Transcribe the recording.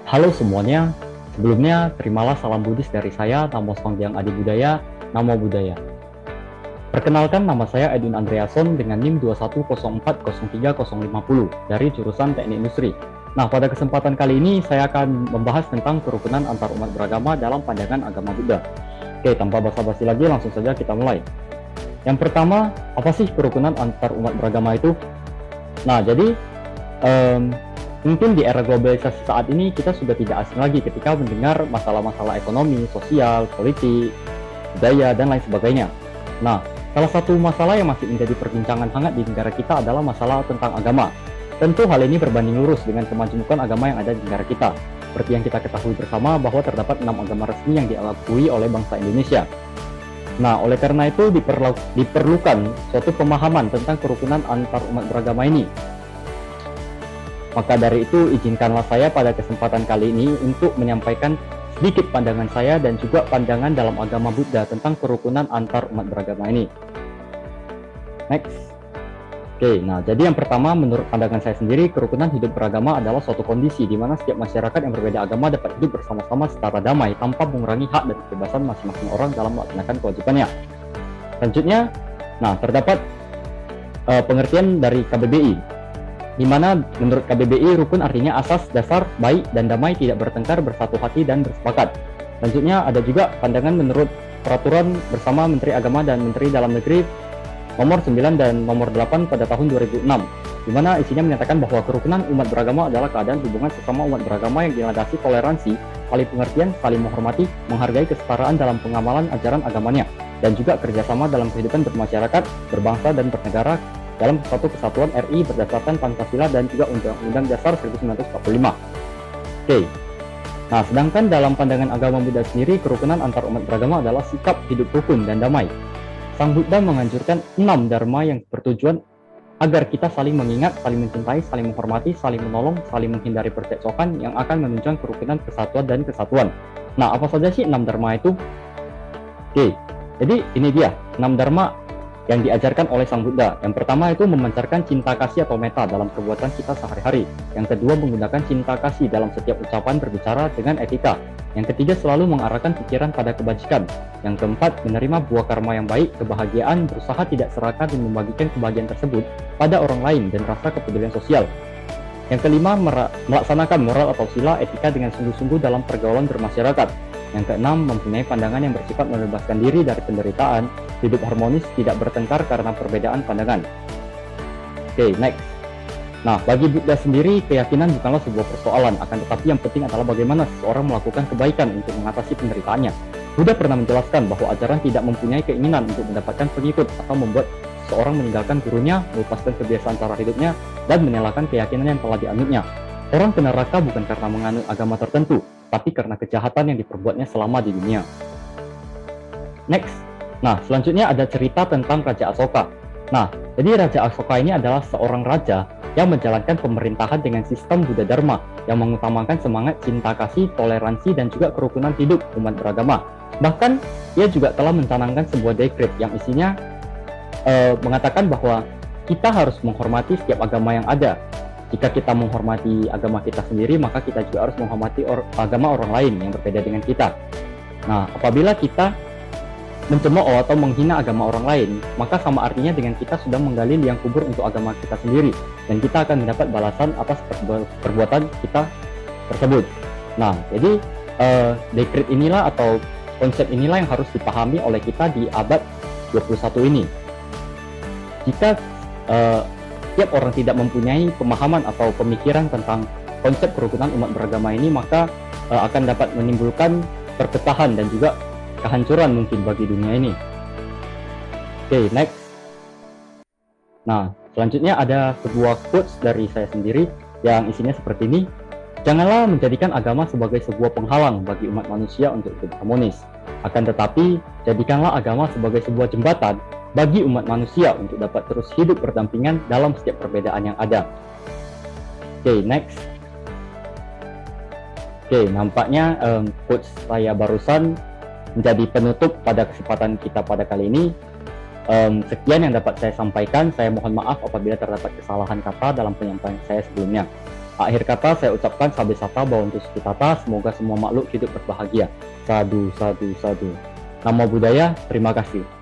Halo semuanya, sebelumnya terimalah salam Buddhis dari saya, Namo Sanghyang Adi Budaya, Namo Buddhaya. Perkenalkan, nama saya Edwin Andreason dengan NIM 210403050 dari jurusan Teknik Industri. Nah, pada kesempatan kali ini saya akan membahas tentang kerukunan antar umat beragama dalam pandangan agama Buddha. Oke, tanpa basa-basi lagi, langsung saja kita mulai. Yang pertama, apa sih kerukunan antar umat beragama itu? Nah, jadi mungkin di era globalisasi saat ini kita sudah tidak asing lagi ketika mendengar masalah-masalah ekonomi, sosial, politik, budaya, dan lain sebagainya. Nah, salah satu masalah yang masih menjadi perbincangan hangat di negara kita adalah masalah tentang agama. Tentu hal ini berbanding lurus dengan kemajemukan agama yang ada di negara kita. Seperti yang kita ketahui bersama bahwa terdapat 6 agama resmi yang diakui oleh bangsa Indonesia. Nah, oleh karena itu diperlukan suatu pemahaman tentang kerukunan antar umat beragama ini. Maka dari itu, izinkanlah saya pada kesempatan kali ini untuk menyampaikan sedikit pandangan saya dan juga pandangan dalam agama Buddha tentang kerukunan antar umat beragama ini. Next. Oke, nah jadi yang pertama, menurut pandangan saya sendiri, kerukunan hidup beragama adalah suatu kondisi di mana setiap masyarakat yang berbeda agama dapat hidup bersama-sama secara damai tanpa mengurangi hak dan kebebasan masing-masing orang dalam melaksanakan kewajibannya. Selanjutnya, nah terdapat pengertian dari KBBI, di mana menurut KBBI rukun artinya asas dasar baik dan damai, tidak bertengkar, bersatu hati, dan bersepakat. Selanjutnya ada juga pandangan menurut peraturan bersama Menteri Agama dan Menteri Dalam Negeri nomor 9 dan nomor 8 pada tahun 2006, di mana isinya menyatakan bahwa kerukunan umat beragama adalah keadaan hubungan sesama umat beragama yang dilandasi toleransi, saling pengertian, saling menghormati, menghargai kesetaraan dalam pengamalan ajaran agamanya, dan juga kerjasama dalam kehidupan bermasyarakat, berbangsa, dan bernegara dalam suatu kesatuan RI berdasarkan Pancasila dan juga Undang-Undang Dasar 1945. Oke. Nah, sedangkan dalam pandangan agama Buddha sendiri, kerukunan antar umat beragama adalah sikap hidup rukun dan damai. Sang Buddha menganjurkan 6 dharma yang bertujuan agar kita saling mengingat, saling mencintai, saling menghormati, saling menolong, saling menghindari percekcokan yang akan menunjang kerukunan, kesatuan, dan kesatuan. Nah, apa saja sih 6 dharma itu? Oke, jadi ini dia 6 dharma yang diajarkan oleh Sang Buddha. Yang pertama itu memancarkan cinta kasih atau metta dalam perbuatan kita sehari-hari. Yang kedua, menggunakan cinta kasih dalam setiap ucapan berbicara dengan etika. Yang ketiga, selalu mengarahkan pikiran pada kebajikan. Yang keempat, menerima buah karma yang baik, kebahagiaan, berusaha tidak serakah dan membagikan kebahagiaan tersebut pada orang lain dan rasa kepedulian sosial. Yang kelima, melaksanakan moral atau sila etika dengan sungguh-sungguh dalam pergaulan bermasyarakat. Yang keenam, mempunyai pandangan yang bersifat membebaskan diri dari penderitaan, hidup harmonis, tidak bertengkar karena perbedaan pandangan. Oke, next. Nah, bagi Buddha sendiri, keyakinan bukanlah sebuah persoalan, akan tetapi yang penting adalah bagaimana seseorang melakukan kebaikan untuk mengatasi penderitaannya. Buddha pernah menjelaskan bahwa ajaran tidak mempunyai keinginan untuk mendapatkan pengikut atau membuat seseorang meninggalkan gurunya, melepaskan kebiasaan cara hidupnya, dan menyalahkan keyakinan yang telah dianutnya. Orang ke neraka bukan karena menganut agama tertentu, tapi karena kejahatan yang diperbuatnya selama di dunia. Next. Nah, selanjutnya ada cerita tentang Raja Asoka. Nah, jadi Raja Asoka ini adalah seorang raja yang menjalankan pemerintahan dengan sistem Buddha Dharma yang mengutamakan semangat cinta kasih, toleransi, dan juga kerukunan hidup umat beragama. Bahkan, ia juga telah mencanangkan sebuah dekret yang isinya mengatakan bahwa kita harus menghormati setiap agama yang ada. Jika kita menghormati agama kita sendiri, maka kita juga harus menghormati agama orang lain yang berbeda dengan kita. Nah, apabila kita mencemooh atau menghina agama orang lain, maka sama artinya dengan kita sudah menggali liang kubur untuk agama kita sendiri, dan kita akan mendapat balasan atas perbuatan kita tersebut. Nah, jadi dekret inilah atau konsep inilah yang harus dipahami oleh kita di abad 21 ini. Jika setiap orang tidak mempunyai pemahaman atau pemikiran tentang konsep kerukunan umat beragama ini, maka akan dapat menimbulkan perpecahan dan juga kehancuran mungkin bagi dunia ini. Oke, next. Nah, selanjutnya ada sebuah quotes dari saya sendiri yang isinya seperti ini. Janganlah menjadikan agama sebagai sebuah penghalang bagi umat manusia untuk hidup harmonis. Akan tetapi, jadikanlah agama sebagai sebuah jembatan bagi umat manusia untuk dapat terus hidup berdampingan dalam setiap perbedaan yang ada. Oke, next. Oke, nampaknya quotes saya barusan menjadi penutup pada kesempatan kita pada kali ini. Sekian yang dapat saya sampaikan. Saya mohon maaf apabila terdapat kesalahan kata dalam penyampaian saya sebelumnya. Akhir kata saya ucapkan sabe sata bawantu suku tata, semoga semua makhluk hidup berbahagia. Sadu, sadu, sadu. Namo Buddhaya, terima kasih.